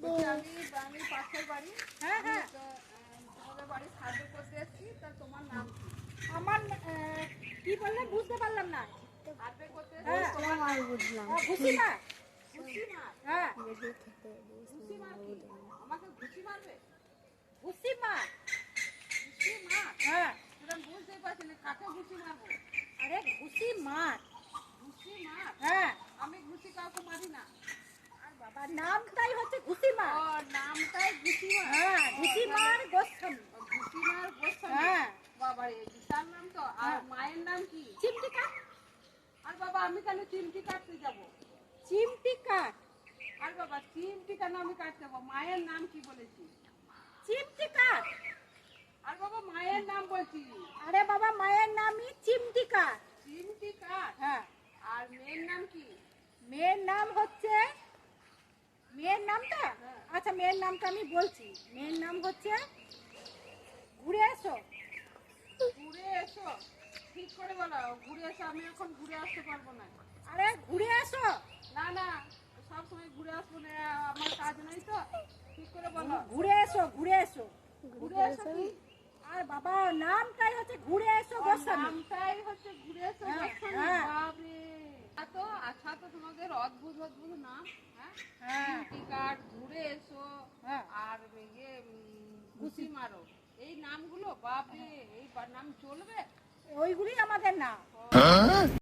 আমি আমি পাশের বাড়ি। হ্যাঁ হ্যাঁ তোমাদের বাড়ি সাহায্য করতে এসেছি, তা তোমার নাম কি? আমার কি বললেন বুঝতে পারলাম না। সাহায্য করতে হ্যাঁ এসেছি, তোমার নাম বুঝলাম। ঘুষি মার। ঘুষি মার। হ্যাঁ ঘুষি মার কি? আমাকে ঘুষি মারবে? ঘুষি মার। ঘুষি মার? হ্যাঁ সেটা বুঝতেই পারছি না, কাকে ঘুষি মারবো? আরে ঘুষি মার। ঘুষি মার? হ্যাঁ আমি ঘুষি কাউকে মারি না। আর বাবা নামটাই হচ্ছে ঘুষি মার। ও, নামটাই ঘুষি মার। হ্যাঁ ঘুষি মার গোস্বামী। ঘুষি মার গোস্বামী। হ্যাঁ বাবা রে, বিশাল নাম তো। আর মায়ের নাম কি? চিমটি কাঠ। আর বাবা, আমি কেন চিমটি কাটতে যাবো? চিমটি কাঠ। আর বাবা, চিমটি কেন আমি কাটতে যাবো? মায়ের নাম কি বলেছি? চিমটি কাঠ। আর বাবা, মায়ের নাম বলছি। আরে বাবা মায়ের নামই চিমটি কাঠ। চিমটি কাট। হ্যাঁ আর মেয়ের নাম কি? মেয়ের নাম হচ্ছে মেয়ের নামটা হ্যাঁ। আচ্ছা মেয়ের নামটা আমি বলছি। মেয়ের নাম হচ্ছে ঘুরে এসো। ঘুরে এসো। ঠিক করে বলো, ঘুরে এসো। আমি এখন ঘুরে আসতে পারবো না। আরে ঘুরে এসো। না না, সব সময় ঘুরে আসবো না, আমার কাজ নাই তো। ঠিক করে বলো। ঘুরে এসো ঘুরে এসো। ঘুরে এসো কি? আর বাবা নামটাই হচ্ছে ঘুরে এসো গোস্বামী। নামটাই হচ্ছে ঘুরে এসো হ্যাঁ, গোস্বামী। হ্যাঁ। বাপরে, এত আচ্ছা তো তোমাদের অদ্ভুত অদ্ভুত নাম। হ্যাঁ, হ্যাঁ চিমটি কাট, ঘুরে এসো, হ্যাঁ আর ইয়ে ঘুষি মারো, এই নামগুলো বাপরে, এই নাম চলবে? ওইগুলি আমাদের নাম।